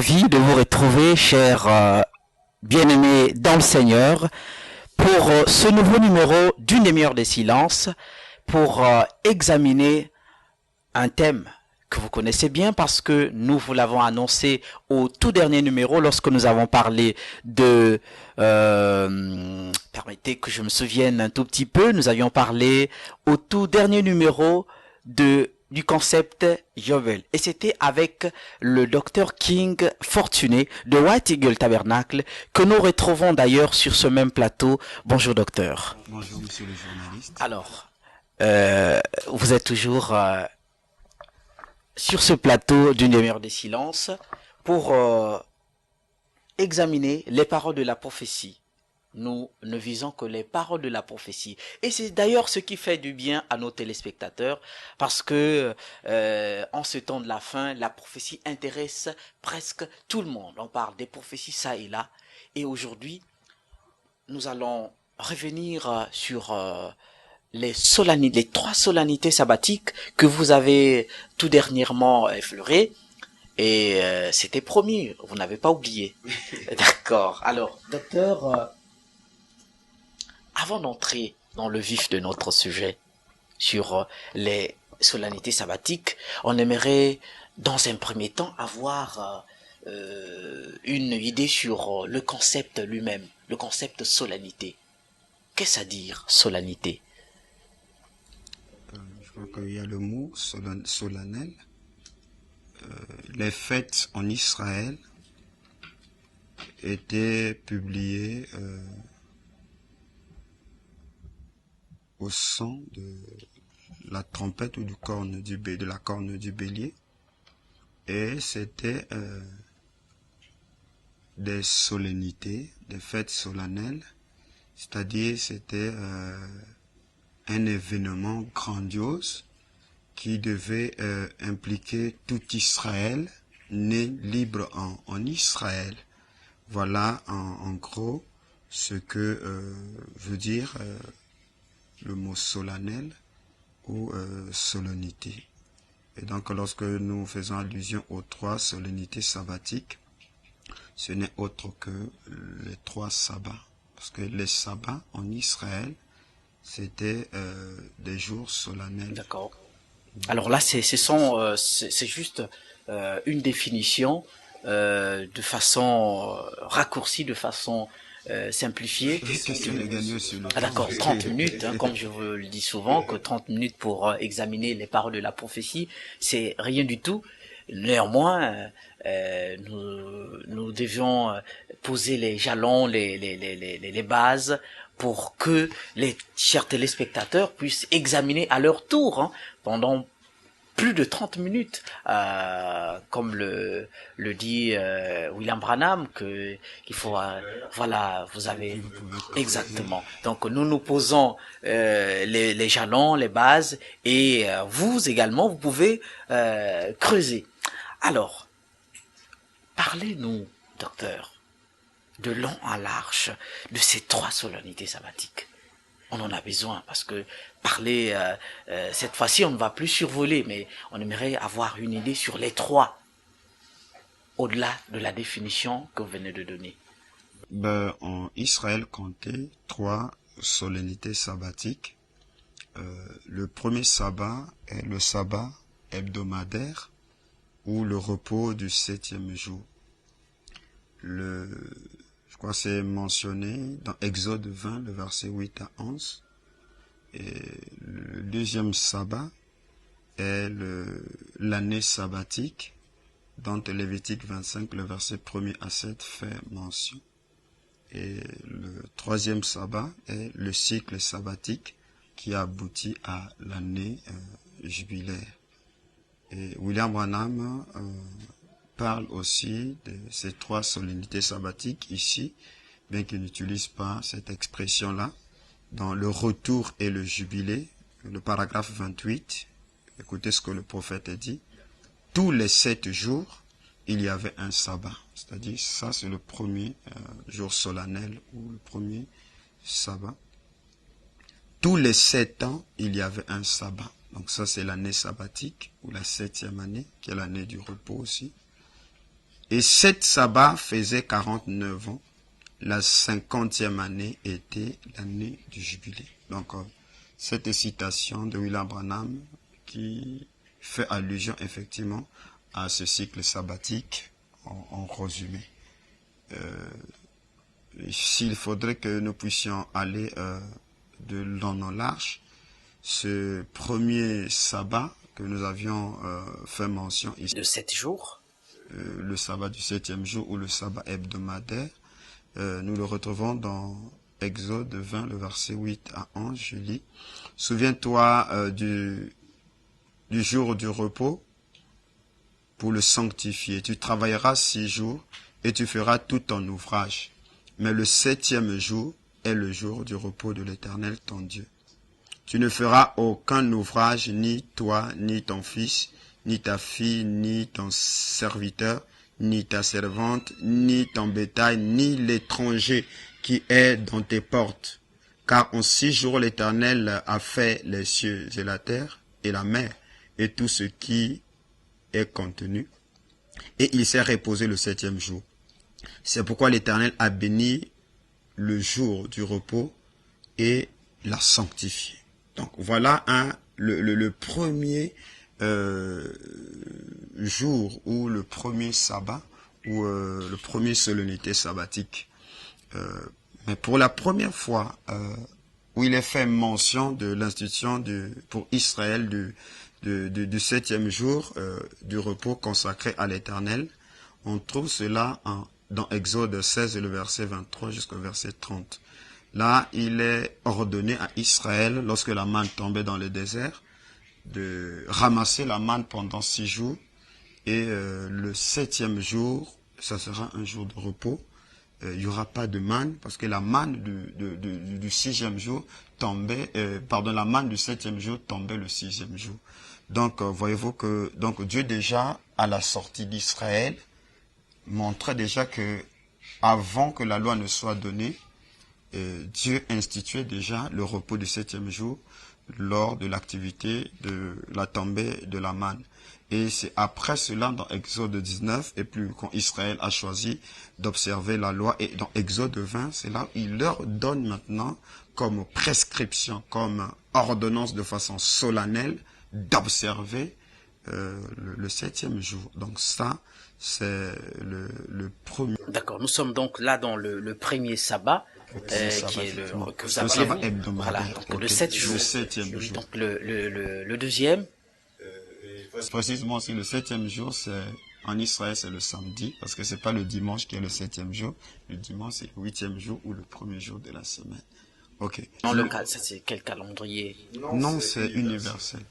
ravi de vous retrouver, chers bien-aimés dans le Seigneur, pour ce nouveau numéro d'une demi-heure de silence, pour examiner un thème que vous connaissez bien parce que nous vous l'avons annoncé au tout dernier numéro lorsque nous avons parlé de... permettez que je me souvienne un tout petit peu, nous avions parlé au tout dernier numéro du concept Yovel. Et c'était avec le docteur King Fortuné de White Eagle Tabernacle que nous retrouvons d'ailleurs sur ce même plateau. Bonjour docteur. Bonjour monsieur le journaliste. Alors, vous êtes toujours sur ce plateau d'une demi-heure de silence pour examiner les paroles de la prophétie. Nous ne visons que les paroles de la prophétie. Et c'est d'ailleurs ce qui fait du bien à nos téléspectateurs, parce que en ce temps de la fin, la prophétie intéresse presque tout le monde. On parle des prophéties ça et là. Et aujourd'hui, nous allons revenir sur les trois solennités sabbatiques que vous avez tout dernièrement effleurées. Et c'était promis, vous n'avez pas oublié. D'accord. Alors, docteur... avant d'entrer dans le vif de notre sujet sur les solennités sabbatiques, on aimerait dans un premier temps avoir une idée sur le concept lui-même, le concept solennité. Qu'est-ce à dire solennité? Je crois qu'il y a le mot solennel. Les fêtes en Israël étaient publiées au son de la trompette ou de la corne du bélier, et c'était des solennités, des fêtes solennelles, c'est-à-dire c'était un événement grandiose qui devait impliquer tout Israël, né libre en Israël. Voilà en gros ce que veut dire le mot solennel ou solennité. Et donc lorsque nous faisons allusion aux trois solennités sabbatiques, ce n'est autre que les trois sabbats. Parce que les sabbats en Israël, c'était des jours solennels. D'accord. Alors là, c'est juste une définition de façon raccourcie, de façon simplifiée. Ah d'accord, 30 minutes, hein, comme je vous le dis souvent, que 30 minutes pour examiner les paroles de la prophétie, c'est rien du tout. Néanmoins, nous devions poser les jalons, les bases pour que les chers téléspectateurs puissent examiner à leur tour, hein, pendant plus de 30 minutes, comme le dit William Branham, qu'il faut voilà, vous avez exactement. Donc nous posons les jalons, les bases, et vous également vous pouvez creuser. Alors, parlez-nous, docteur, de long en large de ces trois solennités sabbatiques. On en a besoin parce que parler, cette fois-ci, on ne va plus survoler, mais on aimerait avoir une idée sur les trois, au-delà de la définition que vous venez de donner. En Israël comptait trois solennités sabbatiques. Le premier sabbat est le sabbat hebdomadaire ou le repos du 7e jour. Je crois que c'est mentionné dans Exode 20, le verset 8 à 11. Et le deuxième sabbat est l'année sabbatique, dont Lévitique 25, le verset 1er à 7 fait mention. Et le troisième sabbat est le cycle sabbatique qui aboutit à l'année jubilaire. Et William Branham parle aussi de ces trois solennités sabbatiques ici, bien qu'il n'utilise pas cette expression-là, dans le retour et le jubilé, le paragraphe 28, écoutez ce que le prophète a dit, tous les 7 jours, il y avait un sabbat, c'est-à-dire ça c'est le premier jour solennel ou le premier sabbat. Tous les 7 ans, il y avait un sabbat, donc ça c'est l'année sabbatique, ou la 7e année, qui est l'année du repos aussi. Et 7 sabbats faisaient 49 ans. La 50e année était l'année du jubilé. Donc, cette citation de William Branham qui fait allusion effectivement à ce cycle sabbatique en résumé. S'il faudrait que nous puissions aller de long en large, ce premier sabbat que nous avions fait mention ici, de 7 jours, le sabbat du 7e jour ou le sabbat hebdomadaire, nous le retrouvons dans Exode 20, le verset 8 à 11, je lis. Souviens-toi du jour du repos pour le sanctifier. Tu travailleras 6 jours et tu feras tout ton ouvrage. Mais le 7e jour est le jour du repos de l'Éternel, ton Dieu. Tu ne feras aucun ouvrage, ni toi, ni ton fils, ni ta fille, ni ton serviteur, ni ta servante, ni ton bétail, ni l'étranger qui est dans tes portes. Car en 6 jours l'Éternel a fait les cieux et la terre et la mer et tout ce qui est contenu. Et il s'est reposé le 7e jour. C'est pourquoi l'Éternel a béni le jour du repos et l'a sanctifié. Donc voilà le premier jour ou le premier sabbat ou le premier solennité sabbatique. Mais pour la première fois où il est fait mention de l'institution pour Israël du 7e jour du repos consacré à l'Éternel, on trouve cela dans Exode 16, le verset 23 jusqu'au verset 30. Là, il est ordonné à Israël, lorsque la manne tombait dans le désert, de ramasser la manne pendant 6 jours. Et le 7e jour, ça sera un jour de repos. Il n'y aura pas de manne, parce que la manne du 6e jour tombait, la manne du 7e jour tombait le 6e jour. Donc, voyez-vous que Dieu déjà, à la sortie d'Israël, montrait déjà que avant que la loi ne soit donnée, Dieu instituait déjà le repos du 7e jour lors de l'activité de la tombée de la manne. Et c'est après cela, dans Exode 19, et puis quand Israël a choisi d'observer la loi, et dans Exode 20, c'est là où il leur donne maintenant comme prescription, comme ordonnance de façon solennelle, d'observer le 7e jour. Donc ça, c'est le premier. D'accord, nous sommes donc là dans le premier sabbat, qui est que vous appelez sabbat vous. hebdomadaire. Voilà, donc Okay. le 7 jours. Le 7e jour. Donc le deuxième, précisément aussi le 7e jour, en Israël, c'est le samedi, parce que c'est pas le dimanche qui est le 7e jour. Le dimanche, c'est le 8e jour ou le premier jour de la semaine. Ok. ça c'est quel calendrier? Non, c'est universel.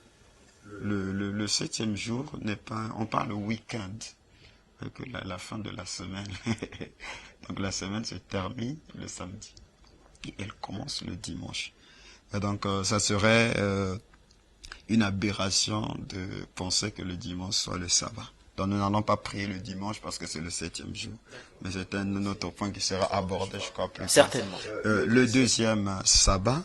Le 7e jour n'est pas, on parle week-end, que la fin de la semaine. Donc la semaine se termine le samedi et elle commence le dimanche. Et donc ça serait une aberration de penser que le dimanche soit le sabbat. Donc nous n'allons pas prier le dimanche parce que c'est le 7e jour. Mais c'est un autre point qui sera abordé, je crois, plus tard. Certainement. Le deuxième sabbat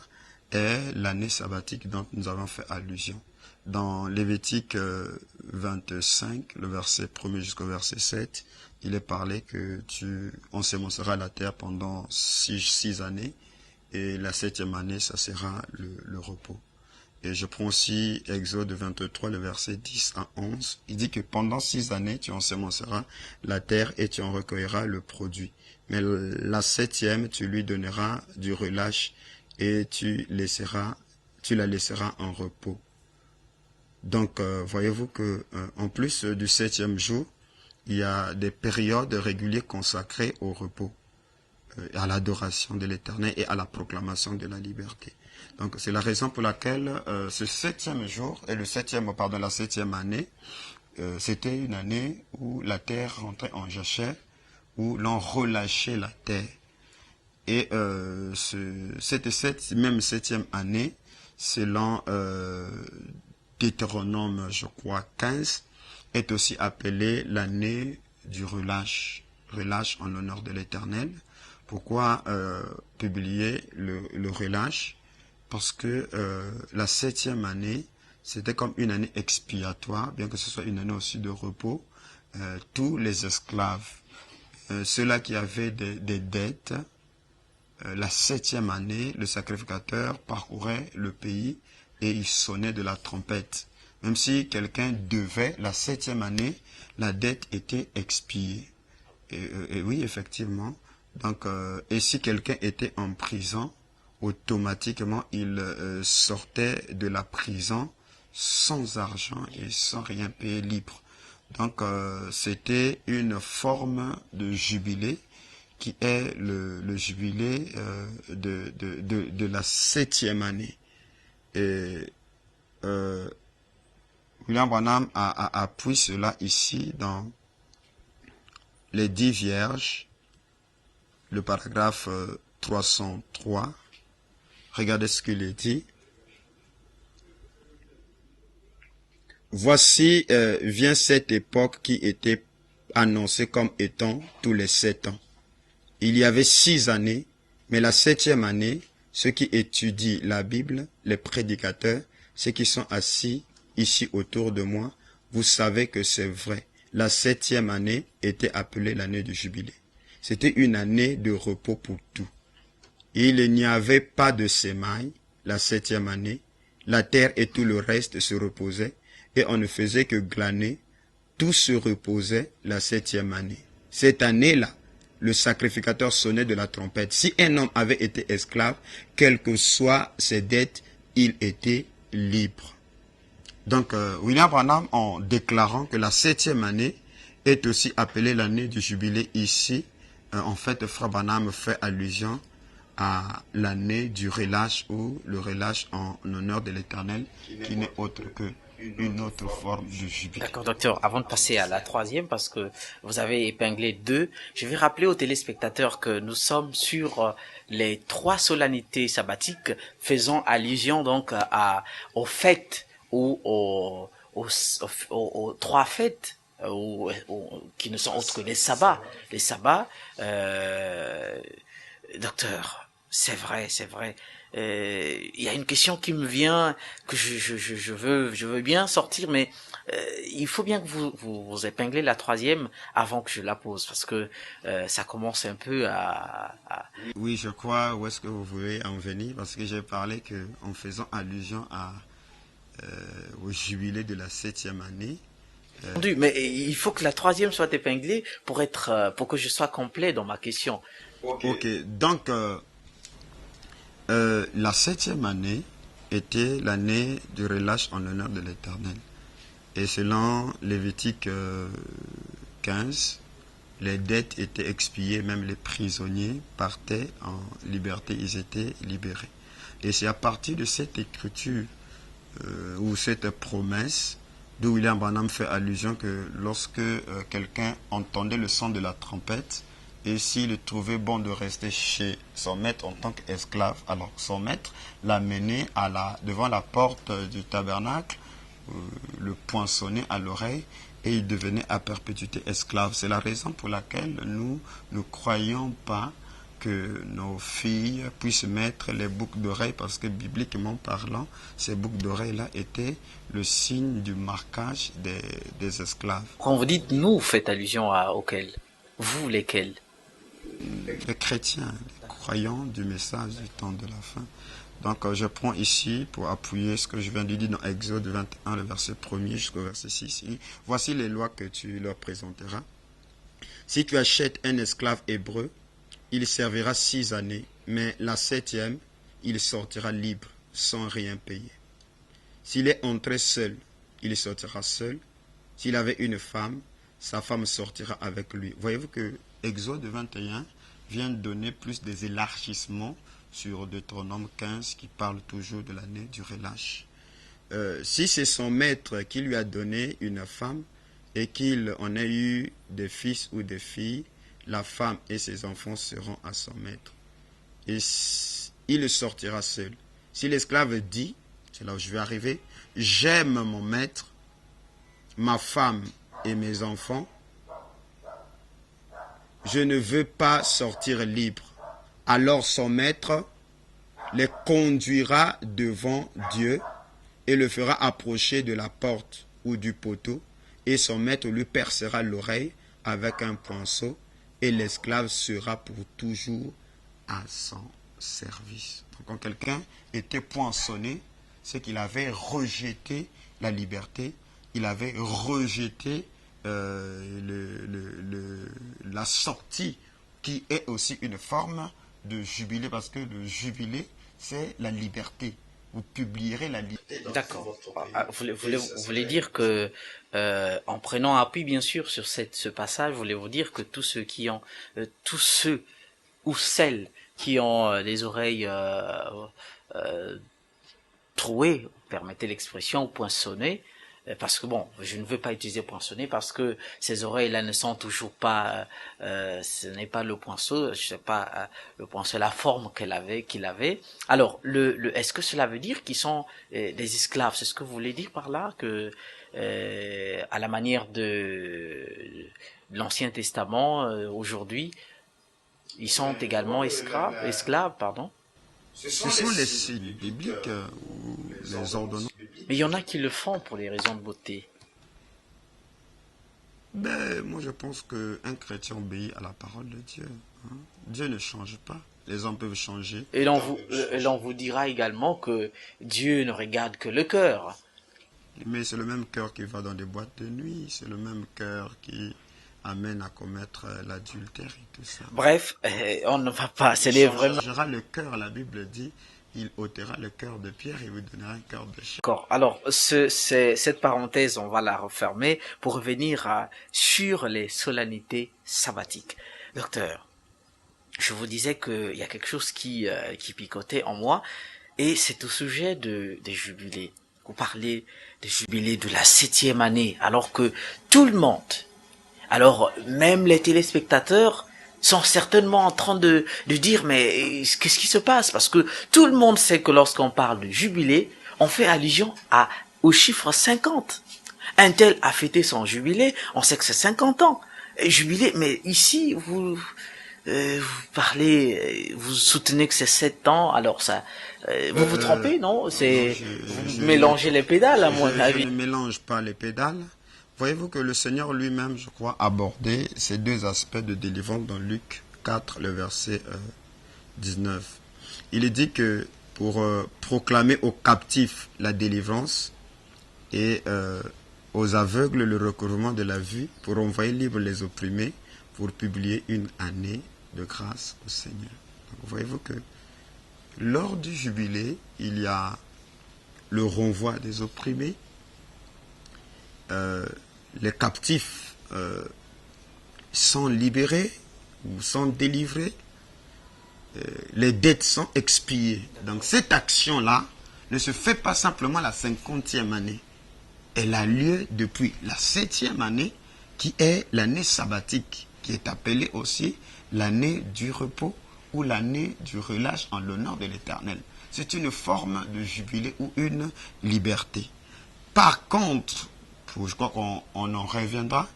est l'année sabbatique dont nous avons fait allusion. Dans Lévitique 25, le verset 1er jusqu'au verset 7, il est parlé que tu ensemenceras la terre pendant 6 années et la 7e année, ça sera le repos. Et je prends aussi Exode 23, le verset 10 à 11. Il dit que pendant 6 années, tu ensemenceras la terre et tu en recueilleras le produit. Mais la 7e, tu lui donneras du relâche et tu la laisseras en repos. Donc, voyez-vous que en plus du 7e jour, il y a des périodes régulières consacrées au repos, à l'adoration de l'Éternel et à la proclamation de la liberté. Donc, c'est la raison pour laquelle ce 7e jour et la 7e année, c'était une année où la terre rentrait en jachère, où l'on relâchait la terre. Et cette même 7e année, selon Deutéronome, je crois, 15, est aussi appelée l'année du relâche en l'honneur de l'Éternel. Pourquoi publier le relâche? Parce que la 7e année, c'était comme une année expiatoire, bien que ce soit une année aussi de repos, tous les esclaves, ceux-là qui avaient des dettes, la 7e année, le sacrificateur parcourait le pays et il sonnait de la trompette. Même si quelqu'un devait, la 7e année, la dette était expiée. Et oui, effectivement. Donc, et si quelqu'un était en prison, automatiquement, il sortait de la prison sans argent et sans rien payer, libre. Donc, c'était une forme de jubilé qui est le jubilé de la 7e année. Et William Branham appuie cela ici dans les 10 vierges, le paragraphe 303. Regardez ce qu'il est dit. Voici vient cette époque qui était annoncée comme étant tous les 7 ans. Il y avait 6 années, mais la 7e année, ceux qui étudient la Bible, les prédicateurs, ceux qui sont assis ici autour de moi, vous savez que c'est vrai. La 7e année était appelée l'année du jubilé. C'était une année de repos pour tout. Il n'y avait pas de semailles la 7e année. La terre et tout le reste se reposaient et on ne faisait que glaner. Tout se reposait la 7e année. Cette année-là, le sacrificateur sonnait de la trompette. Si un homme avait été esclave, quelles que soient ses dettes, il était libre. Donc, William Branham, en déclarant que la 7e année est aussi appelée l'année du jubilé ici, en fait, Frère Branham fait allusion à l'année du relâche ou le relâche en honneur de l'Éternel, qui n'est autre que une autre forme de jubilé. D'accord, docteur. Avant de passer à la 3e, parce que vous avez épinglé 2, je vais rappeler aux téléspectateurs que nous sommes sur les 3 solennités sabbatiques faisant allusion donc aux fêtes ou aux 3 fêtes qui ne sont autres que les sabbats. Les sabbats, docteur, c'est vrai, c'est vrai. Il y a une question qui me vient que je veux bien sortir, mais il faut bien que vous épinglez la 3e avant que je la pose, parce que ça commence un peu à... Oui, je crois où est-ce que vous voulez en venir, parce que j'ai parlé en faisant allusion au jubilé de la 7e année. Mais il faut que la 3e soit épinglée pour que je sois complet dans ma question. Ok, donc la 7e année était l'année du relâche en l'honneur de l'Éternel. Et selon Lévitique 15, les dettes étaient expiées, même les prisonniers partaient en liberté, ils étaient libérés. Et c'est à partir de cette écriture ou cette promesse d'où William Branham fait allusion que lorsque quelqu'un entendait le son de la trompette, et s'il trouvait bon de rester chez son maître en tant qu'esclave, alors son maître l'amenait devant la porte du tabernacle, le poinçonnait à l'oreille, et il devenait à perpétuité esclave. C'est la raison pour laquelle nous ne croyons pas que nos filles puissent mettre les boucles d'oreilles, parce que bibliquement parlant, ces boucles d'oreilles-là étaient le signe du marquage des esclaves. Quand vous dites nous, vous faites allusion auxquels? Vous, lesquels? Les chrétiens, les croyants du message du temps de la fin. Donc je prends ici pour appuyer ce que je viens de dire dans Exode 21, le verset 1er jusqu'au verset 6. Voici les lois que tu leur présenteras. Si tu achètes un esclave hébreu, il servira 6 années, mais la 7e, il sortira libre, sans rien payer. S'il est entré seul, il sortira seul. S'il avait une femme, sa femme sortira avec lui. Voyez-vous que Exode 21 vient donner plus des élargissements sur Deutéronome 15 qui parle toujours de l'année du relâche. Si c'est son maître qui lui a donné une femme et qu'il en ait eu des fils ou des filles, la femme et ses enfants seront à son maître. Et il sortira seul. Si l'esclave dit, c'est là où je vais arriver, j'aime mon maître, ma femme et mes enfants, je ne veux pas sortir libre. Alors son maître les conduira devant Dieu et le fera approcher de la porte ou du poteau et son maître lui percera l'oreille avec un poinçon, et l'esclave sera pour toujours à son service. Donc, quand quelqu'un était poinçonné, c'est qu'il avait rejeté la liberté, il avait rejeté la sortie, qui est aussi une forme de jubilé, parce que le jubilé, c'est la liberté. Vous publierez la liberté. D'accord. Vous voulez dire que, en prenant appui bien sûr sur ce passage, voulez-vous dire que tous ceux ou celles qui ont les oreilles trouées, permettez l'expression, ou poinçonnées, parce que bon, je ne veux pas utiliser poinçonné parce que ces oreilles-là ne sont toujours pas, ce n'est pas le poinçon, je sais pas, le poinçon, la forme qu'il avait. Alors, est-ce que cela veut dire qu'ils sont des esclaves? C'est ce que vous voulez dire par là, que à la manière de l'Ancien Testament, aujourd'hui, ils sont également esclaves, pardon. Ce sont les signes bibliques ou les ordonnances. Mais il y en a qui le font pour des raisons de beauté. Ben, moi, je pense qu'un chrétien obéit à la parole de Dieu. Hein. Dieu ne change pas. Les hommes peuvent changer. Et l'on vous dira également que Dieu ne regarde que le cœur. Mais c'est le même cœur qui va dans des boîtes de nuit. C'est le même cœur qui amène à commettre l'adultère et tout ça. Bref, on ne va pas. C'est vraiment. Il changera le cœur, la Bible dit. Il ôtera le cœur de pierre et vous donnera un cœur de chair. D'accord. Alors, cette parenthèse, on va la refermer pour revenir sur les solennités sabbatiques. Docteur, je vous disais qu'il y a quelque chose qui picotait en moi, et c'est au sujet des jubilés. Vous parlez des jubilés de la 7e année, alors que tout le monde, alors même les téléspectateurs, sont certainement en train de dire mais qu'est-ce qui se passe, parce que tout le monde sait que lorsqu'on parle de jubilé, on fait allusion au chiffre 50. Un tel a fêté son jubilé, on sait que c'est 50 ans. Jubilé, mais ici vous parlez, vous soutenez que c'est 7 ans, alors ça vous vous trompez, non? C'est vous mélangez les pédales à mon avis. Je ne mélange pas les pédales. Voyez-vous que le Seigneur lui-même, je crois, abordait ces deux aspects de délivrance dans Luc 4, le verset 19. Il est dit que pour proclamer aux captifs la délivrance et aux aveugles le recouvrement de la vue, pour envoyer libres les opprimés, pour publier une année de grâce au Seigneur. Donc, voyez-vous que lors du jubilé, il y a le renvoi des opprimés, les captifs sont libérés ou sont délivrés, les dettes sont expiées. Donc cette action-là ne se fait pas simplement la 50e année. Elle a lieu depuis la 7e année, qui est l'année sabbatique, qui est appelée aussi l'année du repos ou l'année du relâche en l'honneur de l'Éternel. C'est une forme de jubilé ou une liberté. Par contre, je crois qu'on en reviendra,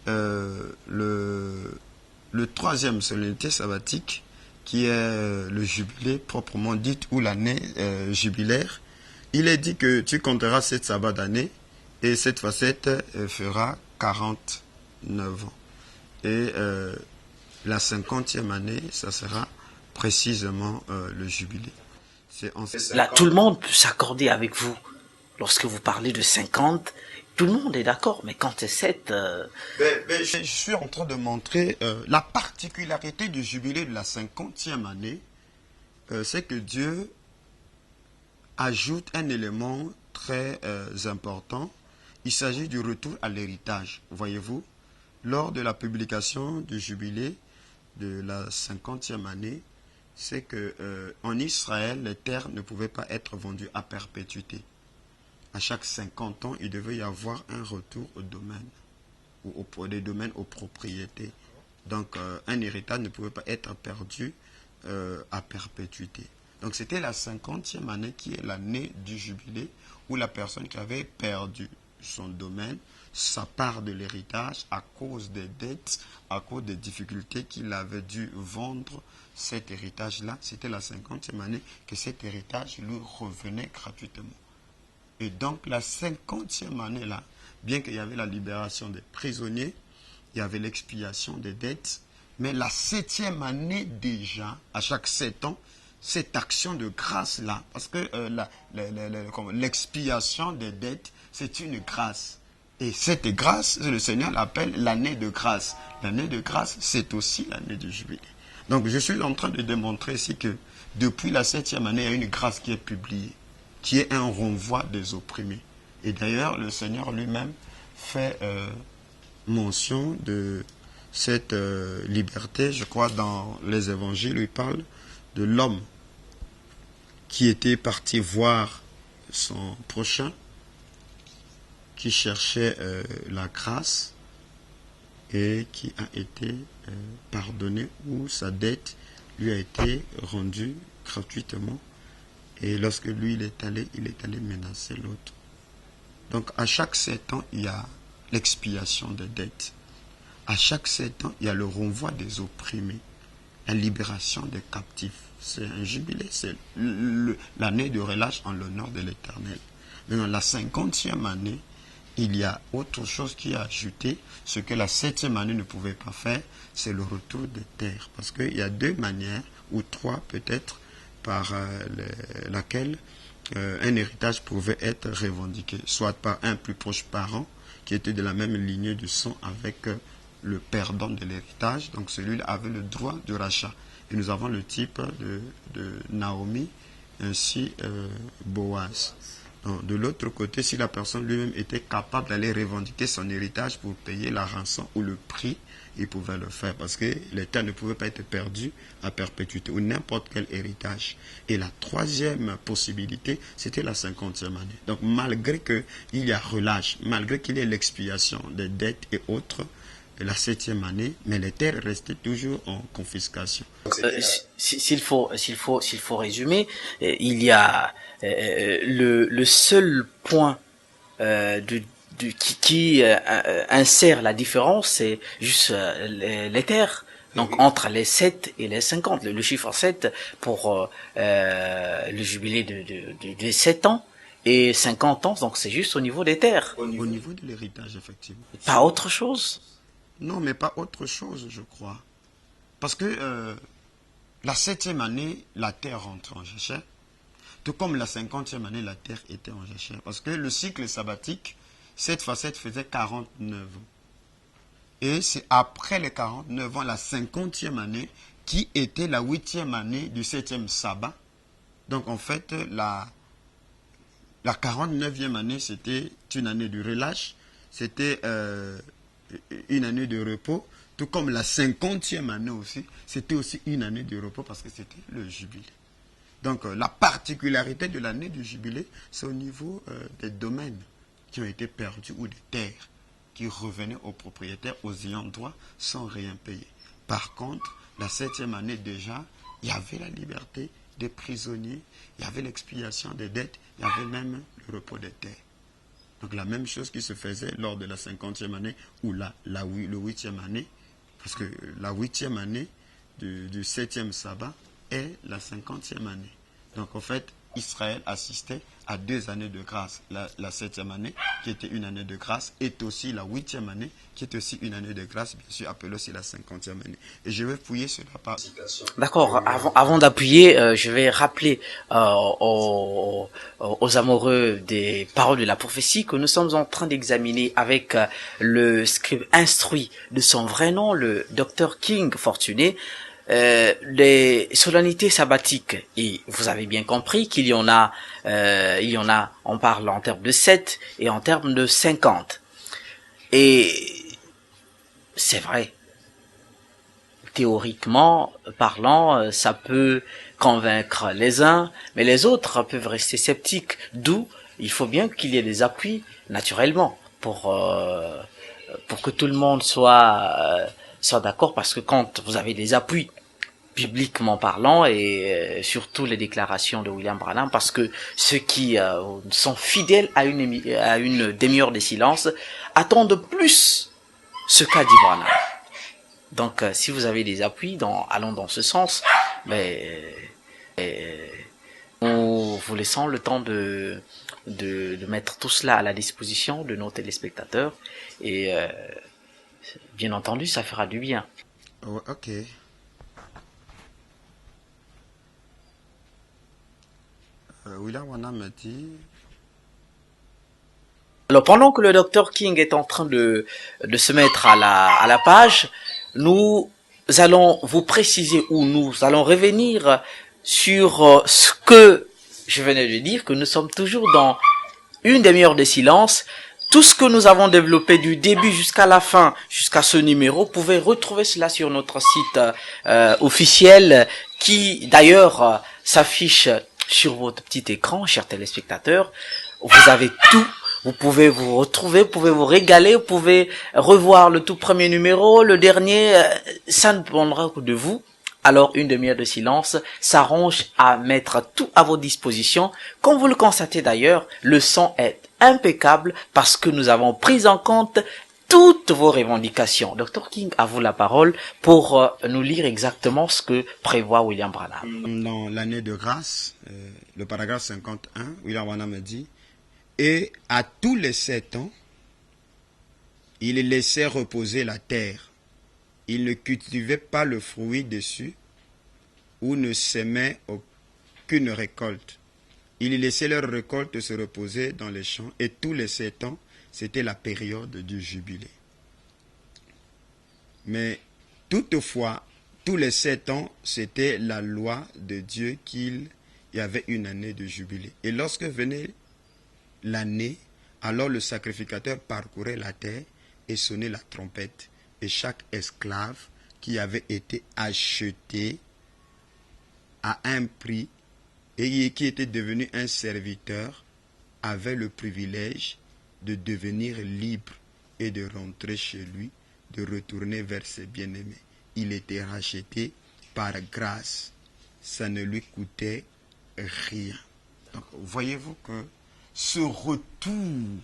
le troisième solennité sabbatique, qui est le jubilé proprement dit, ou l'année jubilaire, il est dit que tu compteras 7 sabbats d'année, et cette facette fera 49 ans. Et la 50e année, ça sera précisément le jubilé. Là, tout le monde peut s'accorder avec vous. Lorsque vous parlez de 50, tout le monde est d'accord, mais quand c'est 7... Je suis en train de montrer la particularité du jubilé de la 50e année, c'est que Dieu ajoute un élément très important. Il s'agit du retour à l'héritage. Voyez-vous, lors de la publication du jubilé de la 50e année, c'est que en Israël, les terres ne pouvaient pas être vendues à perpétuité. À chaque 50 ans, il devait y avoir un retour au domaine, ou des domaines aux propriétés. Donc, un héritage ne pouvait pas être perdu à perpétuité. Donc, c'était la 50e année qui est l'année du jubilé, où la personne qui avait perdu son domaine, sa part de l'héritage, à cause des dettes, à cause des difficultés qu'il avait dû vendre cet héritage-là, c'était la 50e année que cet héritage lui revenait gratuitement. Et donc la 50e année là, bien qu'il y avait la libération des prisonniers, il y avait l'expiation des dettes, mais la 7e année déjà, à chaque 7 ans, cette action de grâce là, parce que l'expiation des dettes, c'est une grâce. Et cette grâce, le Seigneur l'appelle l'année de grâce. L'année de grâce, c'est aussi l'année du jubilé. Donc je suis en train de démontrer ici que depuis la 7e année, il y a une grâce qui est publiée, qui est un renvoi des opprimés. Et d'ailleurs, le Seigneur lui-même fait mention de cette liberté. Je crois dans les évangiles, il parle de l'homme qui était parti voir son prochain, qui cherchait la grâce et qui a été pardonné, ou sa dette lui a été rendue gratuitement. Et lorsque lui il est allé menacer l'autre. Donc à chaque 7 ans, il y a l'expiation des dettes. À chaque 7 ans, il y a le renvoi des opprimés, la libération des captifs. C'est un jubilé, c'est l'année de relâche en l'honneur de l'Éternel. Mais dans la 50e année, il y a autre chose qui est ajouté, ce que la 7e année ne pouvait pas faire, c'est le retour des terres. Parce qu'il y a 2 manières, ou 3 peut-être, par laquelle un héritage pouvait être revendiqué, soit par un plus proche parent, qui était de la même lignée du sang avec le perdant de l'héritage, donc celui-là avait le droit de rachat. Et nous avons le type de Naomi, ainsi Boaz. Donc, de l'autre côté, si la personne lui-même était capable d'aller revendiquer son héritage pour payer la rançon ou le prix, il pouvait le faire, parce que les terres ne pouvaient pas être perdues à perpétuité, ou n'importe quel héritage. Et la 3e possibilité, c'était la 50e année. Donc malgré qu'il y a relâche, malgré qu'il y ait l'expiation des dettes et autres, la 7e année, mais les terres restaient toujours en confiscation. S'il faut résumer, il y a le seul point qui insère la différence, c'est juste les terres. Donc entre les 7 et les 50, le chiffre 7 pour le jubilé de 7 ans et 50 ans, donc c'est juste au niveau des terres. Au niveau de l'héritage, effectivement. Pas autre chose. Non, mais pas autre chose, je crois. Parce que la 7e année, la terre rentre en jachère. Tout comme la 50e année, la terre était en jachère. Parce que le cycle sabbatique, 7 fois 7 faisait 49 ans. Et c'est après les 49 ans, la 50e année, qui était la 8e année du 7e sabbat. Donc en fait, la 49e année, c'était une année de relâche. C'était une année de repos. Tout comme la 50e année aussi, c'était aussi une année de repos parce que c'était le jubilé. Donc la particularité de l'année du jubilé, c'est au niveau des domaines qui ont été perdus ou des terres qui revenaient aux propriétaires, aux ayants droit, sans rien payer. Par contre, la 7e année déjà, il y avait la liberté des prisonniers, il y avait l'expiation des dettes, il y avait même le repos des terres. Donc la même chose qui se faisait lors de la 50e année ou le 8e année, parce que la 8e année du 7e sabbat est la 50e année. Donc en fait, Israël assistait à 2 années de grâce. La 7e année, qui était une année de grâce, est aussi la 8e année, qui est aussi une année de grâce, bien sûr, appelée aussi la 50e année. Et je vais fouiller cela par citation. D'accord. Avant d'appuyer, je vais rappeler aux amoureux des paroles de la prophétie que nous sommes en train d'examiner avec le scribe instruit de son vrai nom, le Dr King Fortuné, les solennités sabbatiques. Et vous avez bien compris qu'il y en a, on parle en termes de 7 et en termes de 50. Et c'est vrai. Théoriquement parlant, ça peut convaincre les uns, mais les autres peuvent rester sceptiques. D'où il faut bien qu'il y ait des appuis naturellement pour que tout le monde soit d'accord, parce que quand vous avez des appuis bibliquement parlant et surtout les déclarations de William Branham, parce que ceux qui sont fidèles à une demi-heure de silence attendent plus ce qu'a dit Branham. Donc, si vous avez des appuis, allons dans ce sens, mais Nous vous laissons le temps de mettre tout cela à la disposition de nos téléspectateurs et bien entendu, ça fera du bien. Ouais, ok. William Wana me dit... Alors pendant que le Dr King est en train de se mettre à la page, nous allons vous préciser ou nous allons revenir sur ce que je venais de dire, que nous sommes toujours dans une demi-heure de silence. Tout ce que nous avons développé du début jusqu'à la fin, jusqu'à ce numéro, vous pouvez retrouver cela sur notre site officiel qui d'ailleurs s'affiche sur votre petit écran, chers téléspectateurs. Vous avez tout. Vous pouvez vous retrouver, vous pouvez vous régaler, vous pouvez revoir le tout premier numéro, le dernier, ça ne dépendra que de vous. Alors une demi-heure de silence s'arrange à mettre tout à votre disposition. Comme vous le constatez d'ailleurs, le son est impeccable parce que nous avons pris en compte toutes vos revendications. Dr King, à vous la parole pour nous lire exactement ce que prévoit William Branham. Dans l'année de grâce, le paragraphe 51, William Branham me dit: et à tous les 7 ans, il laissait reposer la terre. Il ne cultivait pas le fruit dessus ou ne sémait aucune récolte. Il laissait leur récolte se reposer dans les champs et tous les 7 ans, c'était la période du jubilé. Mais toutefois, tous les 7 ans, c'était la loi de Dieu qu'il y avait une année de jubilé. Et lorsque venait l'année, alors le sacrificateur parcourait la terre et sonnait la trompette. Et chaque esclave qui avait été acheté à un prix et qui était devenu un serviteur avait le privilège de devenir libre et de rentrer chez lui, de retourner vers ses bien-aimés. Il était racheté par grâce. Ça ne lui coûtait rien. Donc, voyez-vous que ce retour,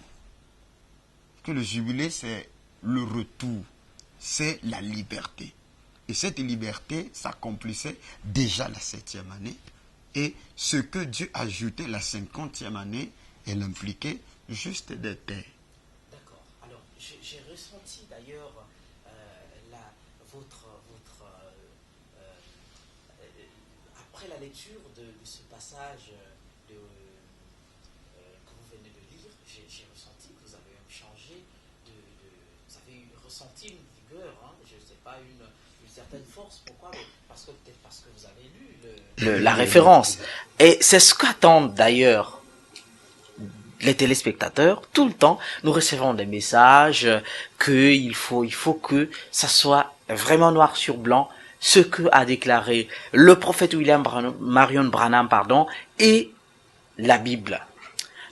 que le jubilé, c'est le retour, c'est la liberté. Et cette liberté s'accomplissait déjà la 7e année. Et ce que Dieu ajoutait la 50e année, elle impliquait juste des terres. D'accord. Alors, j'ai ressenti d'ailleurs après la lecture de ce passage que vous venez de lire, j'ai ressenti que vous avez changé vous avez ressenti une vigueur, hein, je ne sais pas, une certaine force. Pourquoi? Parce que peut-être parce que vous avez lu la référence. Et c'est ce qu'attendent d'ailleurs les téléspectateurs. Tout le temps, nous recevons des messages qu'il faut que ça soit vraiment noir sur blanc, ce que a déclaré le prophète Marion Branham, et la Bible.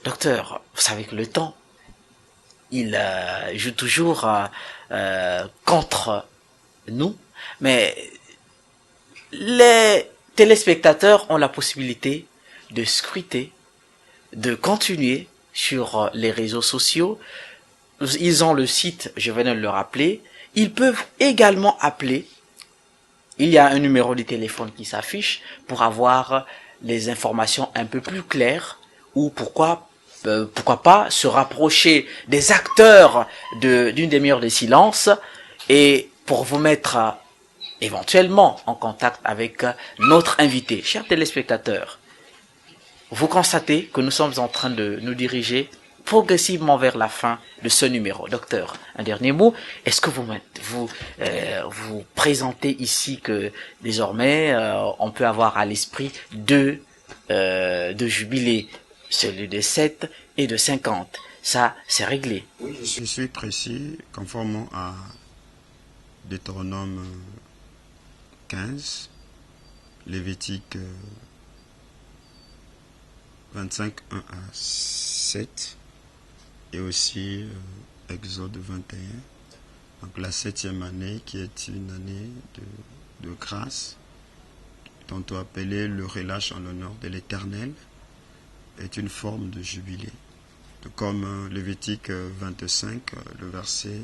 Docteur, vous savez que le temps, il joue toujours contre nous, mais les téléspectateurs ont la possibilité de scruter, de continuer sur les réseaux sociaux. Ils ont le site, je venais de le rappeler. Ils peuvent également appeler. Il y a un numéro de téléphone qui s'affiche pour avoir les informations un peu plus claires ou pourquoi pas se rapprocher des acteurs d'une demi-heure de silence et pour vous mettre éventuellement en contact avec notre invité. Chers téléspectateurs, vous constatez que nous sommes en train de nous diriger progressivement vers la fin de ce numéro. Docteur, un dernier mot. Est-ce que vous présentez ici que désormais on peut avoir à l'esprit deux jubilés, celui de 7 et de 50. Ça, c'est réglé. Oui, je suis précis, conformément à Deutéronome 15, Lévitique 25, 1 à 7, et aussi Exode 21. Donc la 7e année, qui est une année de grâce, tantôt appelée le relâche en l'honneur de l'Éternel, est une forme de jubilé. Comme Lévitique 25, le verset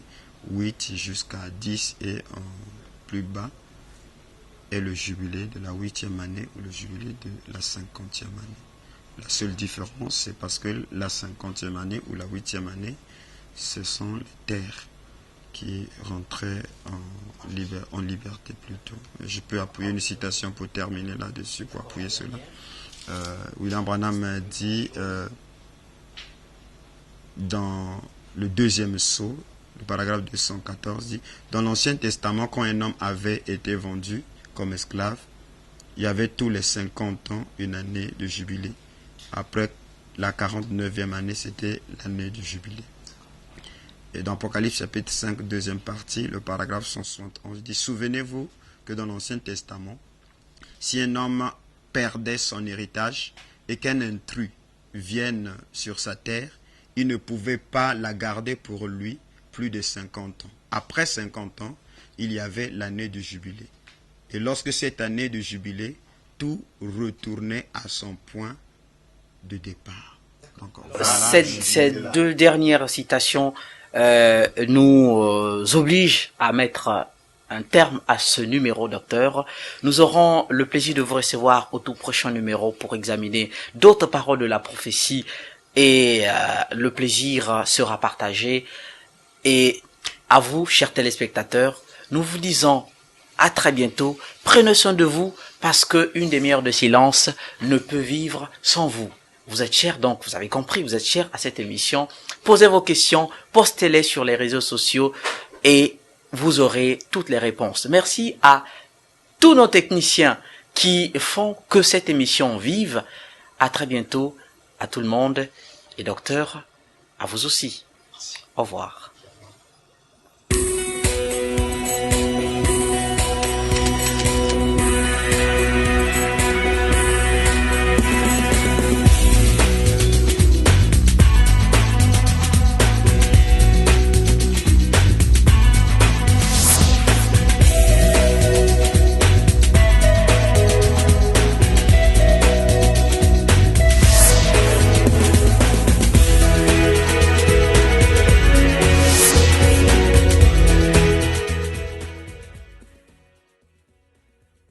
8 jusqu'à 10 et en plus bas, est le jubilé de la 8e année ou le jubilé de la 50e année. La seule différence, c'est parce que la 50e année ou la 8e année, ce sont les terres qui rentraient en liberté plutôt. Je peux appuyer une citation pour terminer là-dessus, pour appuyer cela. William Branham dit dans le deuxième sceau, le paragraphe 214 dit, dans l'Ancien Testament, quand un homme avait été vendu comme esclave, il y avait tous les 50 ans une année de jubilé. Après la 49e année, c'était l'année du jubilé. Et dans Apocalypse chapitre 5, deuxième partie, le paragraphe 171 dit, souvenez-vous que dans l'Ancien Testament, si un homme perdait son héritage et qu'un intrus vienne sur sa terre, il ne pouvait pas la garder pour lui plus de 50 ans. Après 50 ans, il y avait l'année du jubilé. Et lorsque cette année de jubilé, tout retournait à son point de départ. Donc, voilà, ces deux dernières citations nous obligent à mettre un terme à ce numéro, docteur. Nous aurons le plaisir de vous recevoir au tout prochain numéro pour examiner d'autres paroles de la prophétie et le plaisir sera partagé. Et à vous, chers téléspectateurs, nous vous disons à très bientôt. Prenez soin de vous parce que une demi-heure de silence ne peut vivre sans vous. Vous êtes chers, donc vous avez compris, vous êtes chers à cette émission. Posez vos questions, postez-les sur les réseaux sociaux et vous aurez toutes les réponses. Merci à tous nos techniciens qui font que cette émission vive. À très bientôt à tout le monde et docteur, à vous aussi. Au revoir.